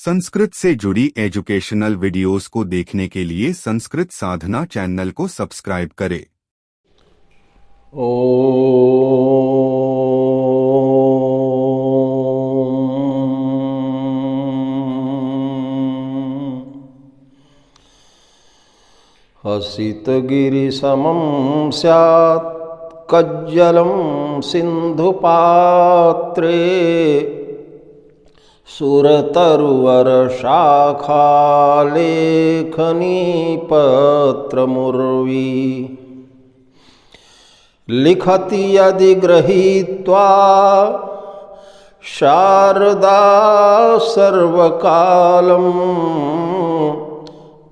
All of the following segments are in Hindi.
संस्कृत से जुड़ी एजुकेशनल वीडियोस को देखने के लिए संस्कृत साधना चैनल को सब्सक्राइब करें। हसितगिरिसमं स्यात् कज्जलं सिन्धुपात्रे सुरतरुवरशाखालेखनी पत्रमुर्वी लिखति यदि गृहीत्वा शारदा सर्वकालम्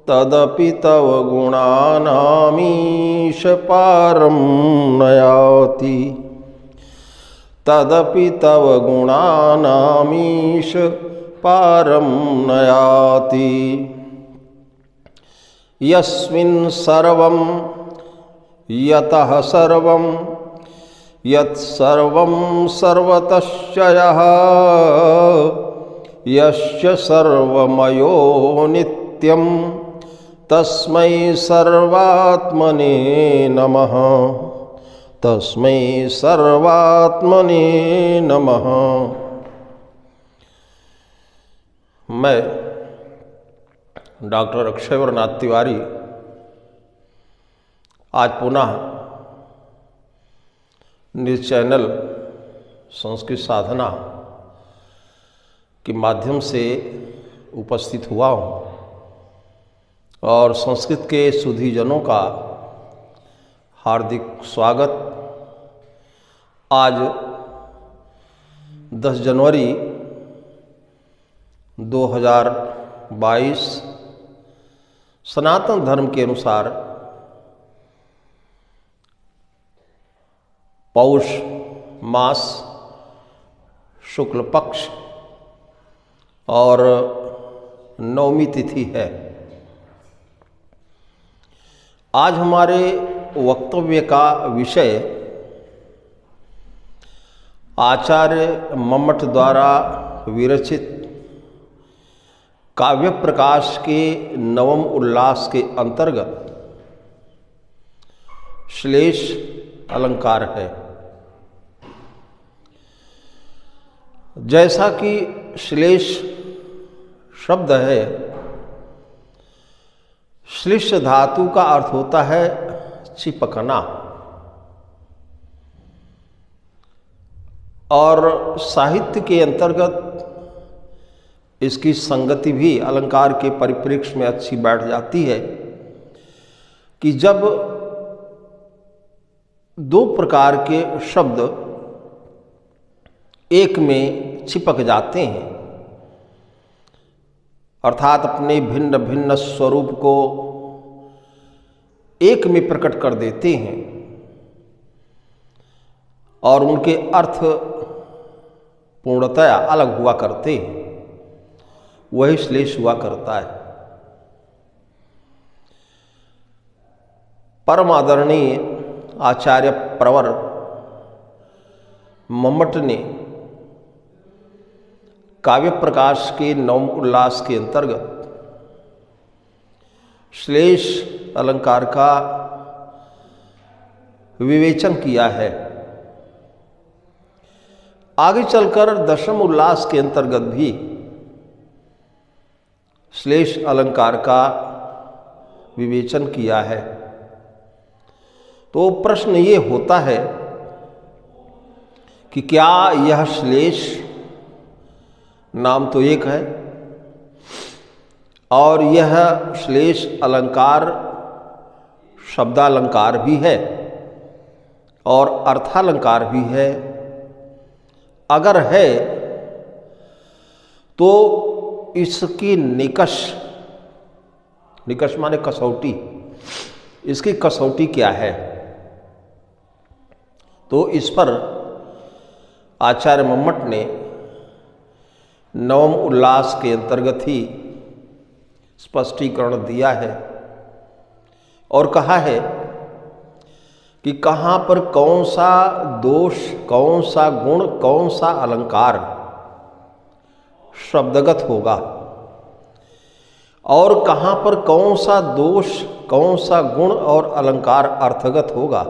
तदपि तव गुणानामीश पारं नयाति तदपि तव गुणानामीश पारं नयाति यस्मिन् सर्वं यतः सर्वं यत्सर्वं सर्वतश्च यः यस्य सर्वमयो नित्यं तस्मै सर्वात्मने नमः तस्मै सर्वात्मने नमः। मैं डॉक्टर अक्षयवरनाथ तिवारी आज पुनः निज चैनल संस्कृत साधना के माध्यम से उपस्थित हुआ हूँ और संस्कृत के सुधीजनों का हार्दिक स्वागत। आज 10 जनवरी 2022 सनातन धर्म के अनुसार पौष मास शुक्ल पक्ष और नवमी तिथि है। आज हमारे वक्तव्य का विषय आचार्य मम्मट द्वारा विरचित काव्य प्रकाश के नवम उल्लास के अंतर्गत श्लेष अलंकार है। जैसा कि श्लेष शब्द है, श्लिष धातु का अर्थ होता है चिपकना, और साहित्य के अंतर्गत इसकी संगति भी अलंकार के परिप्रेक्ष्य में अच्छी बैठ जाती है कि जब दो प्रकार के शब्द एक में चिपक जाते हैं, अर्थात अपने भिन्न भिन्न स्वरूप को एक में प्रकट कर देते हैं और उनके अर्थ पूर्णतया अलग हुआ करते हैं, वही श्लेष हुआ करता है। परम आदरणीय आचार्य प्रवर मम्मट ने काव्य प्रकाश के नवम उल्लास के अंतर्गत श्लेष अलंकार का विवेचन किया है। आगे चलकर दशम उल्लास के अंतर्गत भी श्लेष अलंकार का विवेचन किया है। तो प्रश्न ये होता है कि क्या यह श्लेष नाम तो एक है और यह श्लेष अलंकार शब्दालंकार भी है और अर्थालंकार भी है। अगर है तो इसकी निकष माने कसौटी, इसकी कसौटी क्या है? तो इस पर आचार्य मम्मट ने नवम उल्लास के अंतर्गत ही स्पष्टीकरण दिया है और कहा है कि कहाँ पर कौन सा दोष, कौन सा गुण, कौन सा अलंकार शब्दगत होगा, और कहाँ पर कौन सा दोष, कौन सा गुण और अलंकार अर्थगत होगा,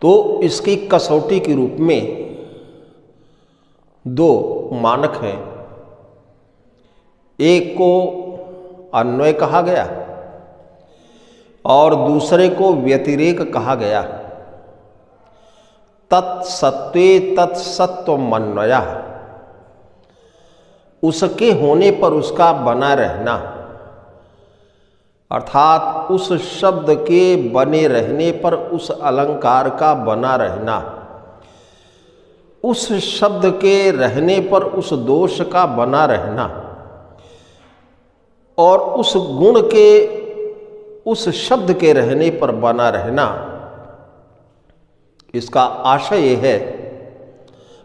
तो इसकी कसौटी के रूप में दो मानक हैं। एक को अन्वय कहा गया और दूसरे को व्यतिरेक कहा गया। तत्सत्वे तत्सत्वमन्वय, उसके होने पर उसका बना रहना, अर्थात उस शब्द के बने रहने पर उस अलंकार का बना रहना, उस शब्द के रहने पर उस दोष का बना रहना, और उस गुण के, उस शब्द के रहने पर बना रहना। इसका आशय यह है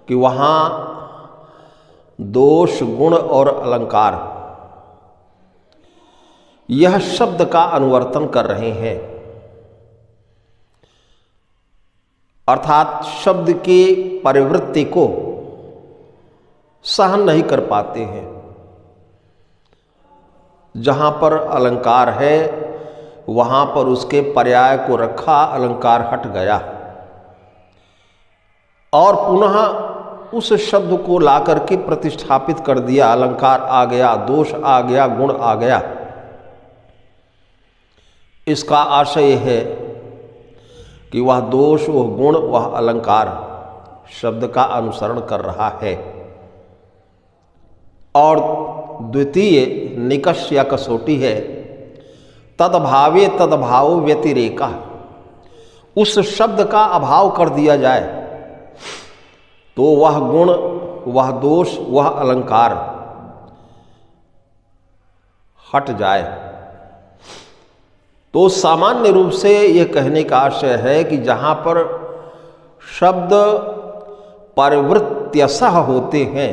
कि वहाँ दोष, गुण और अलंकार यह शब्द का अनुवर्तन कर रहे हैं, अर्थात शब्द की परिवृत्ति को सहन नहीं कर पाते हैं। जहाँ पर अलंकार है वहाँ पर उसके पर्याय को रखा, अलंकार हट गया, और पुनः उस शब्द को लाकर के प्रतिष्ठापित कर दिया, अलंकार आ गया, दोष आ गया, गुण आ गया। इसका आशय है कि वह दोष, वह गुण, वह अलंकार शब्द का अनुसरण कर रहा है। और द्वितीय निकष या कसौटी है तदभावे तदभाव व्यतिरेका, उस शब्द का अभाव कर दिया जाए तो वह गुण, वह दोष, वह अलंकार हट जाए। तो सामान्य रूप से यह कहने का आशय है कि जहाँ पर शब्द परिवृत्यसह होते हैं,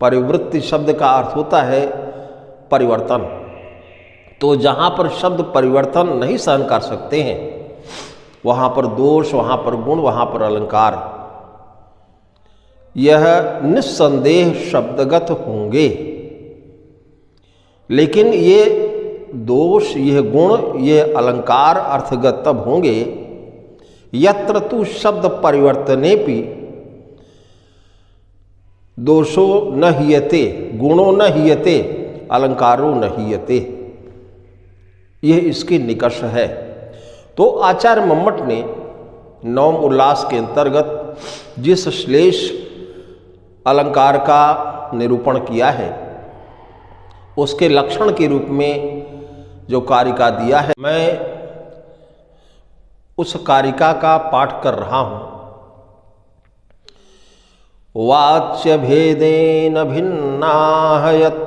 परिवृत्ति शब्द का अर्थ होता है परिवर्तन, तो जहाँ पर शब्द परिवर्तन नहीं सहन कर सकते हैं वहाँ पर दोष, वहाँ पर गुण, वहाँ पर अलंकार यह निस्संदेह शब्दगत होंगे। लेकिन ये दोष, ये गुण, ये अलंकार अर्थगत तब होंगे यत्र तु शब्द परिवर्तनेपि दोषो न हीयते, गुणो न हीयते, अलंकारो न हीयते। यह इसकी निकष है। तो आचार्य मम्मट ने नवम उल्लास के अंतर्गत जिस श्लेष अलंकार का निरूपण किया है उसके लक्षण के रूप में जो कारिका दिया है, मैं उस कारिका का पाठ कर रहा हूं। वाच्य भेदेन भिन्नाः यत्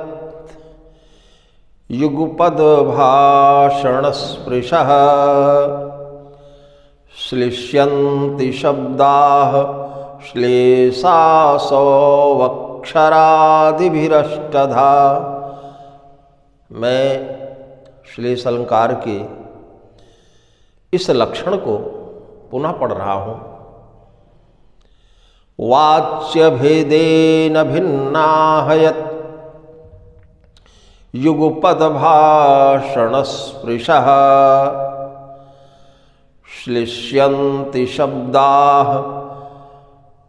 युगपद भाषण स्पृशः श्लिष्यन्ति शब्दाः श्लेषासो वक्षरादिभिरष्टधा। मैं श्लेष अलंकार के इस लक्षण को पुनः पढ़ रहा हूँ। वाच्य भेदेन भिन्नाः यत् युगपद भाषण स्पृशः श्लिष्यन्ति शब्दाः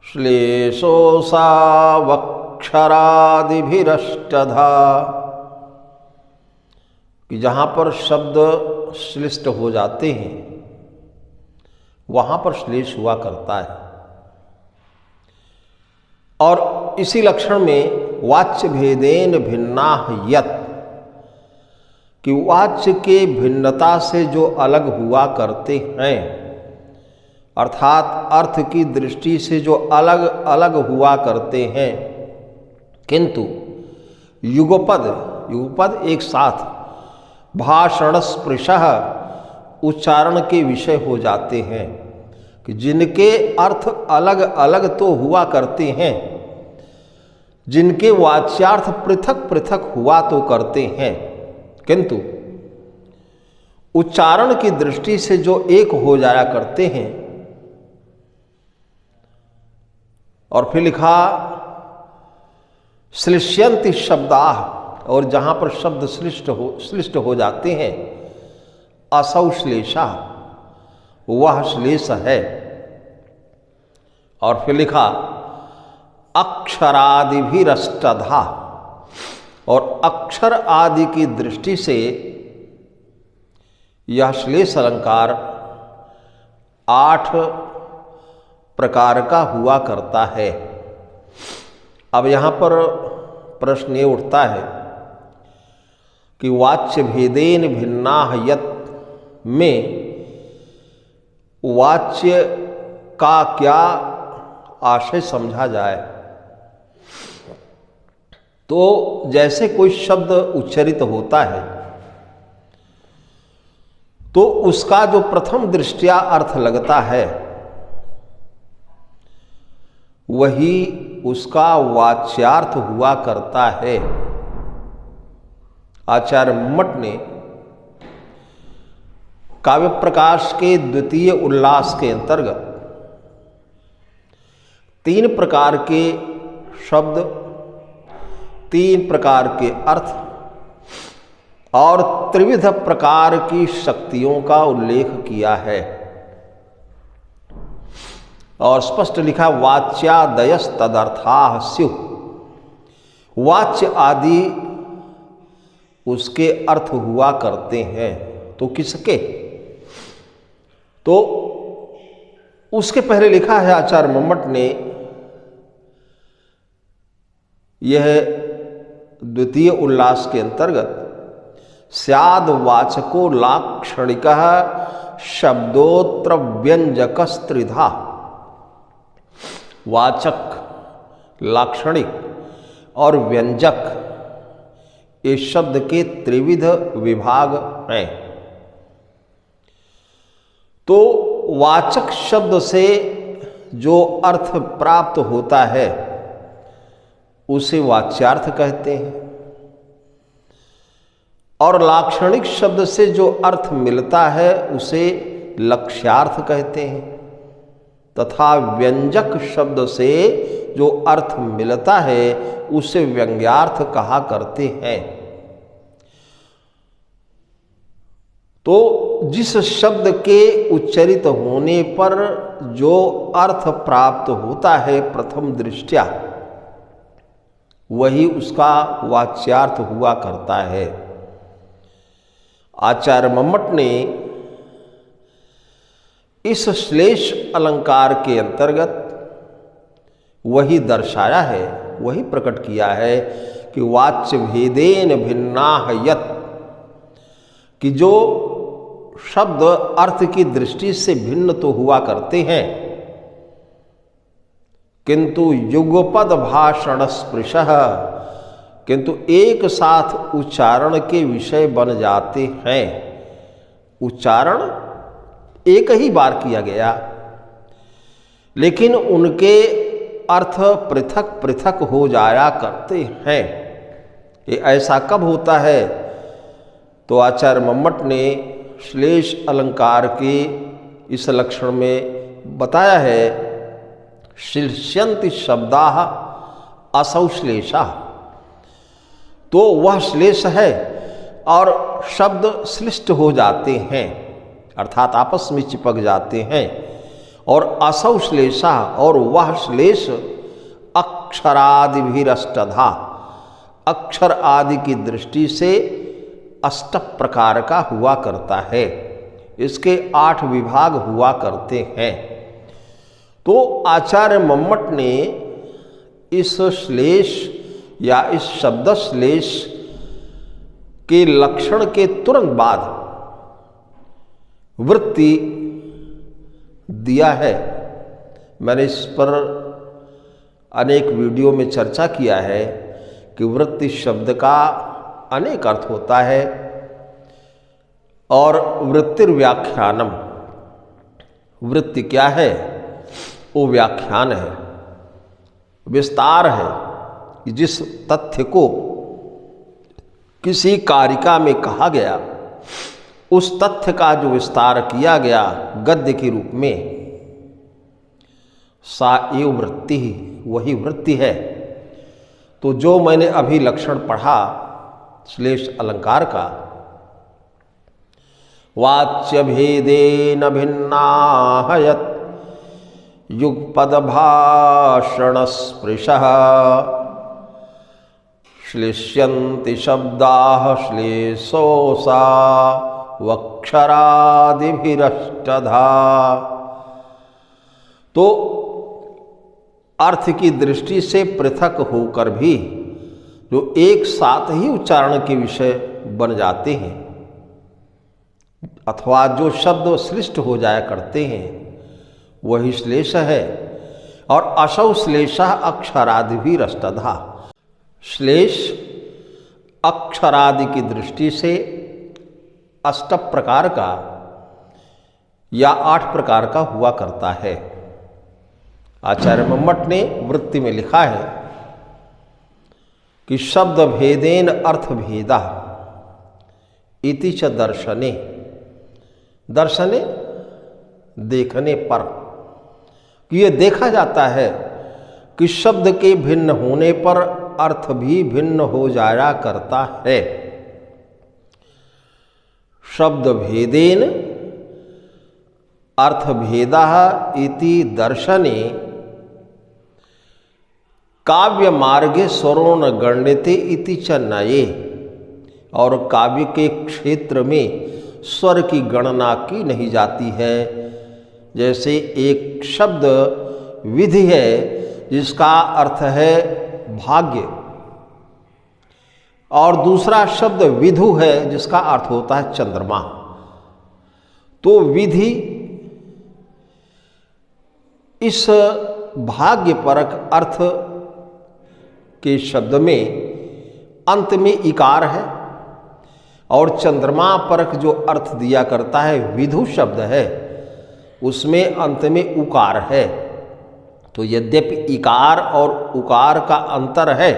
श्लेषोऽसा वक्षरादिभिरष्टधा। कि जहाँ पर शब्द श्लिष्ट हो जाते हैं वहाँ पर श्लेष हुआ करता है। और इसी लक्षण में वाच्य भेदेन भिन्नाः यत्, कि वाच्य के भिन्नता से जो अलग हुआ करते हैं, अर्थात अर्थ की दृष्टि से जो अलग अलग हुआ करते हैं, किंतु युगपद, युगपद एक साथ, भाषण स्पृशः उच्चारण के विषय हो जाते हैं, कि जिनके अर्थ अलग अलग तो हुआ करते हैं, जिनके वाच्यार्थ पृथक पृथक हुआ तो करते हैं, किंतु उच्चारण की दृष्टि से जो एक हो जाया करते हैं। और फिर लिखा श्लिष्यन्ति शब्दाः, और जहाँ पर शब्द श्लिष्ट हो जाते हैं, असौ श्लेषा, वह श्लेष है। और फिर लिखा अक्षरादिभिरष्टधा, और अक्षर आदि की दृष्टि से यह श्लेष अलंकार 8 प्रकार का हुआ करता है। अब यहाँ पर प्रश्न ये उठता है कि वाच्य भेदेन भिन्नाः यत् में वाच्य का क्या आशय समझा जाए। तो जैसे कोई शब्द उच्चरित होता है तो उसका जो प्रथम दृष्टया अर्थ लगता है वही उसका वाच्यार्थ हुआ करता है। आचार्य मम्मट ने काव्य प्रकाश के द्वितीय उल्लास के अंतर्गत 3 प्रकार के शब्द, 3 प्रकार के अर्थ और त्रिविध प्रकार की शक्तियों का उल्लेख किया है। और स्पष्ट लिखा वाच्यादयस तदर्थाः स्युः, वाच्य आदि उसके अर्थ हुआ करते हैं। तो किसके? तो उसके पहले लिखा है आचार्य मम्मट ने, यह द्वितीय उल्लास के अंतर्गत स्याद वाचको लाक्षणिकः शब्दोत्र व्यंजकस्त्रिधा। वाचक, लाक्षणिक और व्यंजक, ये शब्द के त्रिविध विभाग हैं। तो वाचक शब्द से जो अर्थ प्राप्त होता है उसे वाच्यार्थ कहते हैं, और लाक्षणिक शब्द से जो अर्थ मिलता है उसे लक्ष्यार्थ कहते हैं, तथा व्यंजक शब्द से जो अर्थ मिलता है उसे व्यंग्यार्थ कहा करते हैं। तो जिस शब्द के उच्चरित होने पर जो अर्थ प्राप्त होता है प्रथम दृष्टया, वही उसका वाच्यार्थ हुआ करता है। आचार्य मम्मट ने इस श्लेष अलंकार के अंतर्गत वही दर्शाया है, वही प्रकट किया है कि वाच्य भेदेन भिन्नाः यत्, कि जो शब्द अर्थ की दृष्टि से भिन्न तो हुआ करते हैं, किंतु युगपद भाषण स्पृशः, किंतु एक साथ उच्चारण के विषय बन जाते हैं। उच्चारण एक ही बार किया गया, लेकिन उनके अर्थ पृथक पृथक हो जाया करते हैं। ये ऐसा कब होता है? तो आचार्य मम्मट ने श्लेष अलंकार के इस लक्षण में बताया है, श्लिष्यन्ति शब्दाः असौ श्लेषाः। तो वह श्लेष है और शब्द श्लिष्ट हो जाते हैं, अर्थात आपस में चिपक जाते हैं। और असौ श्लेषा, और वह श्लेष अक्षरादिभिरष्टधा, अक्षर आदि की दृष्टि से 8 प्रकार का हुआ करता है। इसके 8 विभाग हुआ करते हैं। तो आचार्य मम्मट ने इस श्लेष या इस शब्द श्लेष के लक्षण के तुरंत बाद वृत्ति दिया है। मैंने इस पर अनेक वीडियो में चर्चा किया है कि वृत्ति शब्द का अनेक अर्थ होता है, और वृत्तिर्व्याख्यानम, वृत्ति क्या है? वो व्याख्यान है, विस्तार है, कि जिस तथ्य को किसी कारिका में कहा गया उस तथ्य का जो विस्तार किया गया गद्य के रूप में, सा एव वृत्ति, वही वृत्ति है। तो जो मैंने अभी लक्षण पढ़ा श्लेष अलंकार का, वाच्य भेदेन भिन्नाहयत युगपद भाषण स्पृशः श्लिष्यन्ति शब्दाः श्लेषोऽसा वक्षरादिभिरष्टधा। तो अर्थ की दृष्टि से पृथक होकर भी जो एक साथ ही उच्चारण के विषय बन जाते हैं अथवा जो शब्द श्लिष्ट हो जाया करते हैं वही श्लेष है। और असौ श्लेषः अक्षरादिभिरष्टधा, श्लेष अक्षरादि की दृष्टि से 8 प्रकार का या 8 प्रकार का हुआ करता है। आचार्य मम्मट ने वृत्ति में लिखा है कि शब्द भेदेन अर्थ भेदा इति च दर्शने, दर्शने देखने पर, ये देखा जाता है कि शब्द के भिन्न होने पर अर्थ भी भिन्न हो जाया करता है। शब्द भेदेन अर्थ भेदः इति दर्शने काव्य मार्गे स्वरो न गण्यते इति च नये, और काव्य के क्षेत्र में स्वर की गणना की नहीं जाती है। जैसे एक शब्द विधि है जिसका अर्थ है भाग्य, और दूसरा शब्द विधु है जिसका अर्थ होता है चंद्रमा। तो विधि इस भाग्यपरक अर्थ के शब्द में अंत में इकार है, और चंद्रमा परक जो अर्थ दिया करता है विधु शब्द है उसमें अंत में उकार है। तो यद्यपि इकार और उकार का अंतर है,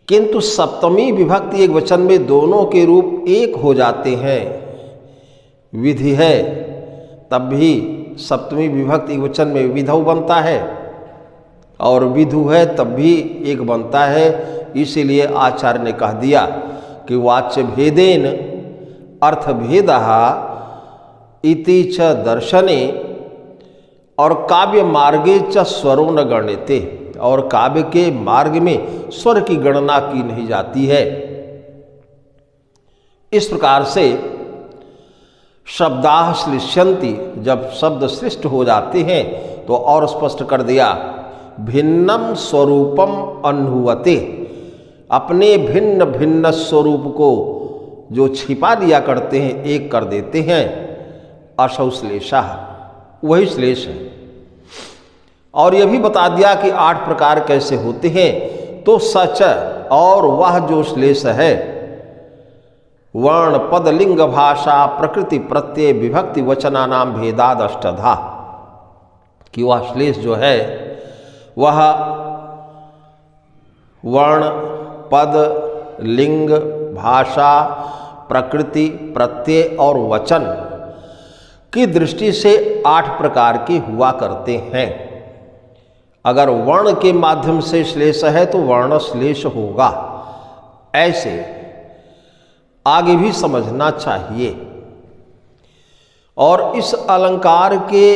किंतु सप्तमी विभक्ति एक वचन में दोनों के रूप एक हो जाते हैं। विधि है तब भी सप्तमी विभक्ति एक वचन में विधौ बनता है, और विधु है तब भी एक बनता है। इसीलिए आचार्य ने कह दिया कि वाच्य भेदेन अर्थ भेदः इति च दर्शने, और काव्य मार्गे च स्वरो न गण्यते, और काव्य के मार्ग में स्वर की गणना की नहीं जाती है। इस प्रकार से शब्दाः श्लिष्यन्ति, जब शब्द श्लिष्ट हो जाते हैं तो और स्पष्ट कर दिया, भिन्नम स्वरूपम अनुभवते, अपने भिन्न भिन्न स्वरूप को जो छिपा दिया करते हैं एक कर देते हैं, असौ श्लेषः, वही श्लेष है। और यह भी बता दिया कि 8 प्रकार कैसे होते हैं। तो सच, और वह जो श्लेष है वर्ण पद लिंग भाषा प्रकृति प्रत्यय विभक्ति वचनानाम भेदाद अष्टधा, कि वह श्लेष जो है वह वर्ण पद लिंग भाषा प्रकृति प्रत्यय और वचन की दृष्टि से 8 प्रकार के हुआ करते हैं। अगर वर्ण के माध्यम से श्लेष है तो वर्ण श्लेष होगा, ऐसे आगे भी समझना चाहिए। और इस अलंकार के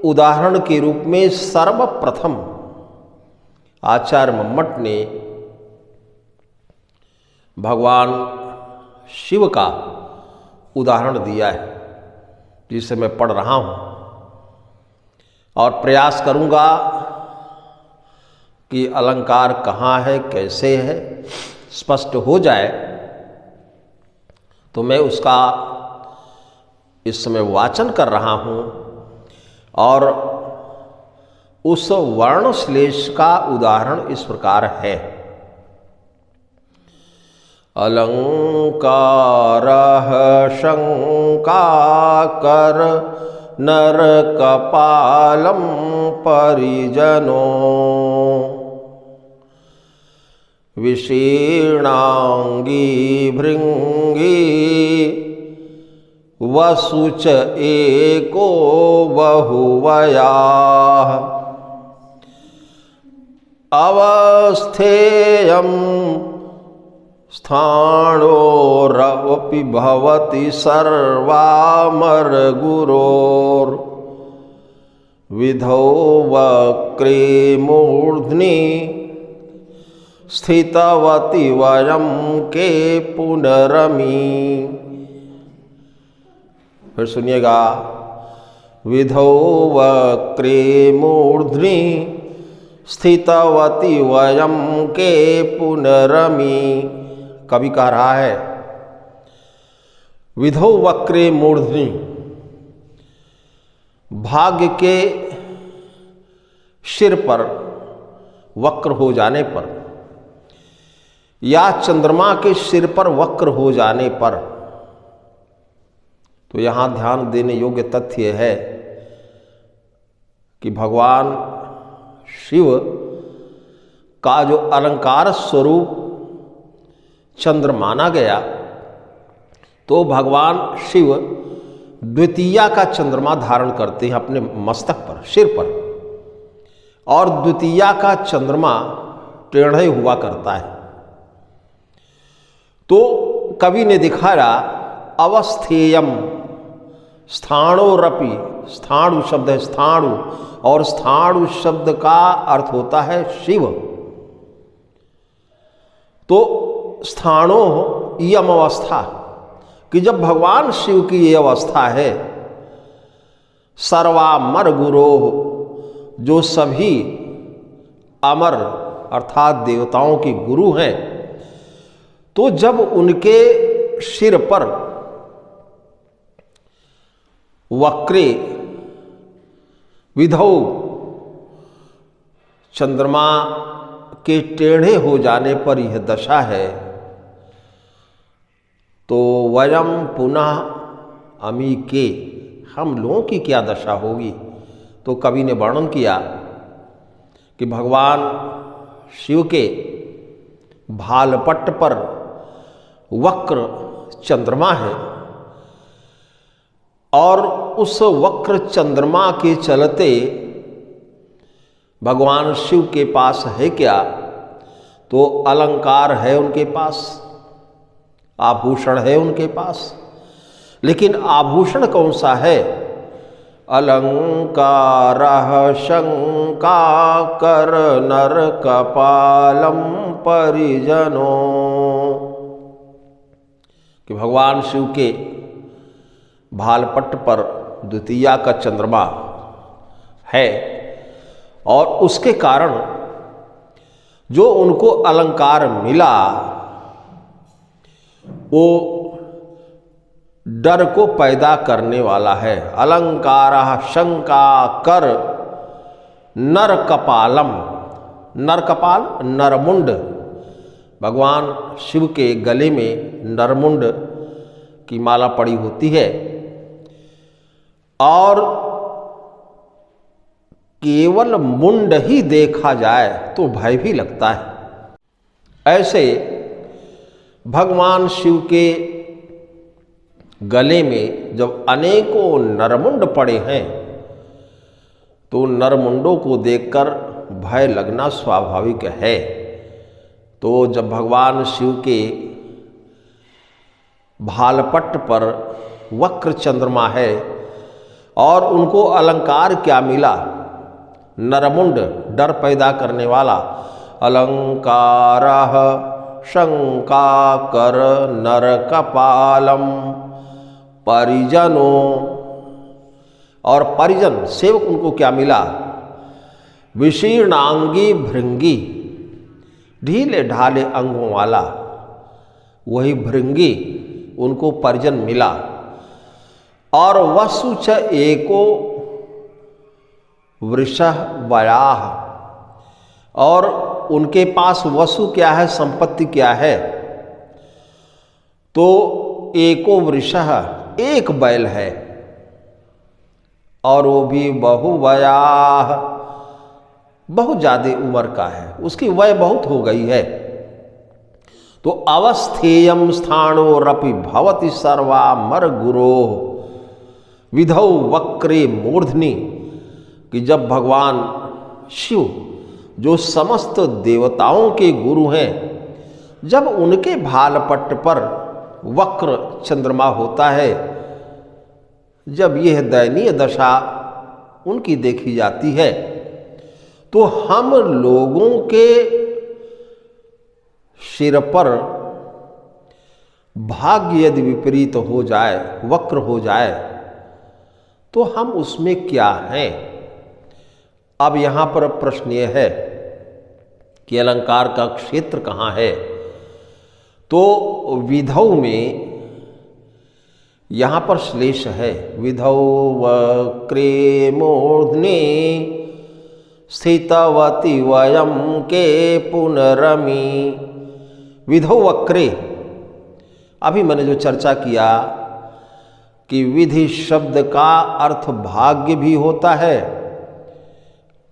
उदाहरण के रूप में सर्वप्रथम आचार्य मम्मट ने भगवान शिव का उदाहरण दिया है, जिसे मैं पढ़ रहा हूँ, और प्रयास करूँगा कि अलंकार कहाँ है कैसे है स्पष्ट हो जाए। तो मैं उसका इस समय वाचन कर रहा हूँ, और उस वर्ण श्लेष का उदाहरण इस प्रकार है। अलंकारः शंकाकर नर कपालम परिजनो विशीर्णांगी भृंगी वसुच एको बहुवया। अवस्थेयं स्थाणोरपि भवति सर्वामरगुरोर्विधौ वक्रे मूर्ध्नि स्थितवति वयं के पुनरमी। फिर सुनिएगा, विधौ वक्रे मूर्ध्नि स्थितवति वयं के पुनरमी। कवि कह रहा है, विधौ वक्रे मूर्ध्नि, भाग्य के सिर पर वक्र हो जाने पर या चंद्रमा के सिर पर वक्र हो जाने पर, तो यहाँ ध्यान देने योग्य तथ्य है कि भगवान शिव का जो अलंकार स्वरूप चंद्र माना गया, तो भगवान शिव द्वितीया का चंद्रमा धारण करते हैं अपने मस्तक पर, सिर पर, और द्वितीया का चंद्रमा टेढ़े हुआ करता है। तो कवि ने दिखाया अवस्थेयम स्थाणोरपि, स्थाणु शब्द है स्थाणु, और स्थाणु शब्द का अर्थ होता है शिव। तो स्थाणो इयम अवस्था, कि जब भगवान शिव की ये अवस्था है, सर्वामर गुरो, जो सभी अमर अर्थात देवताओं के गुरु हैं, तो जब उनके सिर पर वक्रे विधौ चंद्रमा के टेढ़े हो जाने पर यह दशा है, तो वयम पुनः अमी के, हम लोगों की क्या दशा होगी। तो कवि ने वर्णन किया कि भगवान शिव के भालपट्ट पर वक्र चंद्रमा है, और उस वक्र चंद्रमा के चलते भगवान शिव के पास है क्या, तो अलंकार है उनके पास, आभूषण है उनके पास। लेकिन आभूषण कौन सा है? अलंकारः शंकाकर नर कपालम परिजनो, कि भगवान शिव के भालपट्ट पर द्वितीया का चंद्रमा है, और उसके कारण जो उनको अलंकार मिला वो डर को पैदा करने वाला है। अलंकारः शंकाकर नर कपालम, नर कपाल नरमुंड, भगवान शिव के गले में नरमुंड की माला पड़ी होती है, और केवल मुंड ही देखा जाए तो भय भी लगता है। ऐसे भगवान शिव के गले में जब अनेकों नरमुंड पड़े हैं, तो नरमुंडों को देखकर भय लगना स्वाभाविक है। तो जब भगवान शिव के भालपट्ट पर वक्र चंद्रमा है और उनको अलंकार क्या मिला? नरमुंड, डर पैदा करने वाला। अलंकारः शंकाकर नर कपालम परिजनो, और परिजन सेवक उनको क्या मिला? विशीर्णांगी भृंगी, ढीले ढाले अंगों वाला, वही भृंगी उनको परिजन मिला। और वसु च एको वृषः वयाः, और उनके पास वसु क्या है, संपत्ति क्या है? तो एको वृषः, एक बैल है, और वो भी बहुवयाः, बहुत ज्यादा उम्र का है, उसकी वय बहुत हो गई है। तो अवस्थेयम स्थाणोरपि भवति सर्वामर गुरो विधौ वक्रे मूर्धनि, कि जब भगवान शिव जो समस्त देवताओं के गुरु हैं, जब उनके भालपट्ट पर वक्र चंद्रमा होता है, जब यह दयनीय दशा उनकी देखी जाती है, तो हम लोगों के सिर पर भाग्य यदि विपरीत हो जाए, वक्र हो जाए, तो हम उसमें क्या हैं। अब यहां पर प्रश्न यह है कि अलंकार का क्षेत्र कहाँ है। तो विधौ में यहां पर श्लेष है, विधौ वक्रे मूर्ध्नि स्थितवती वयम के पुनरमी। विधौ वक्रे, अभी मैंने जो चर्चा किया कि विधि शब्द का अर्थ भाग्य भी होता है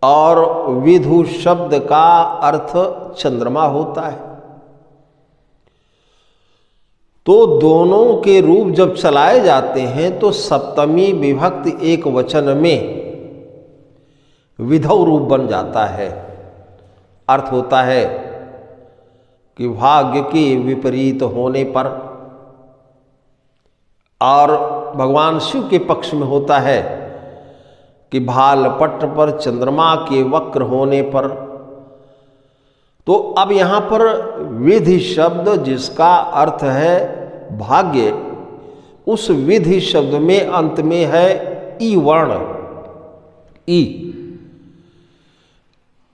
और विधु शब्द का अर्थ चंद्रमा होता है। तो दोनों के रूप जब चलाए जाते हैं तो सप्तमी विभक्ति एक वचन में विधौ रूप बन जाता है। अर्थ होता है कि भाग्य के विपरीत होने पर, और भगवान शिव के पक्ष में होता है कि भालपट्ट पर चंद्रमा के वक्र होने पर। तो अब यहाँ पर विधि शब्द जिसका अर्थ है भाग्य, उस विधि शब्द में अंत में है ई वर्ण, ई,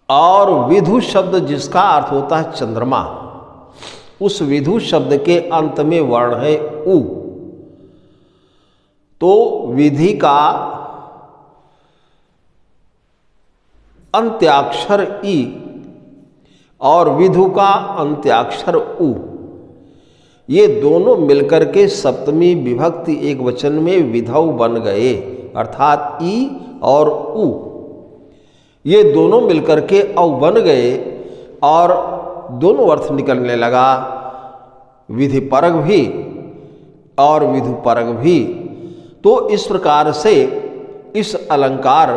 और विधु शब्द जिसका अर्थ होता है चंद्रमा, उस विधु शब्द के अंत में वर्ण है उ। तो विधि का अंत्याक्षर ई और विधु का अंत्याक्षर उ, ये दोनों मिलकर के सप्तमी विभक्ति एक वचन में विधौ बन गए, अर्थात ई और उ, ये दोनों मिलकर के औ बन गए और दोनों अर्थ निकलने लगा, विधि परग भी और विधु परग भी। तो इस प्रकार से इस अलंकार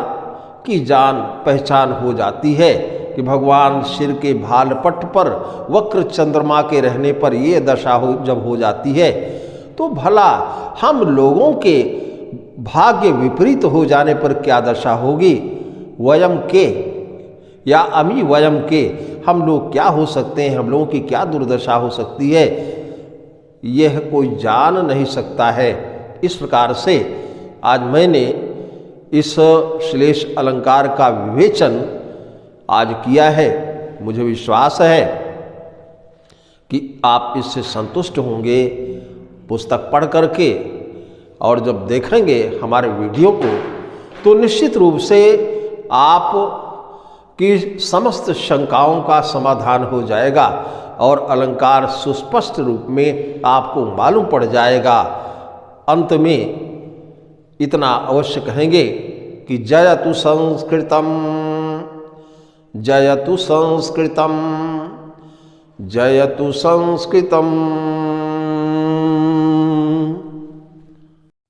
की जान पहचान हो जाती है कि भगवान सिर के भालपट्ट पर वक्र चंद्रमा के रहने पर ये दशा जब हो जाती है, तो भला हम लोगों के भाग्य विपरीत हो जाने पर क्या दशा होगी। वयम के या अमी वयम के, हम लोग क्या हो सकते हैं, हम लोगों की क्या दुर्दशा हो सकती है, यह कोई जान नहीं सकता है। इस प्रकार से आज मैंने इस श्लेष अलंकार का विवेचन आज किया है। मुझे विश्वास है कि आप इससे संतुष्ट होंगे पुस्तक पढ़ करके, और जब देखेंगे हमारे वीडियो को तो निश्चित रूप से आप की समस्त शंकाओं का समाधान हो जाएगा और अलंकार सुस्पष्ट रूप में आपको मालूम पड़ जाएगा। अंत में इतना अवश्य कहेंगे कि जयतु संस्कृतम, जयतु संस्कृतम, जयतु संस्कृतम।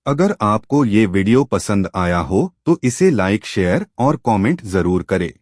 अगर आपको ये वीडियो पसंद आया हो तो इसे लाइक, शेयर और कमेंट जरूर करें।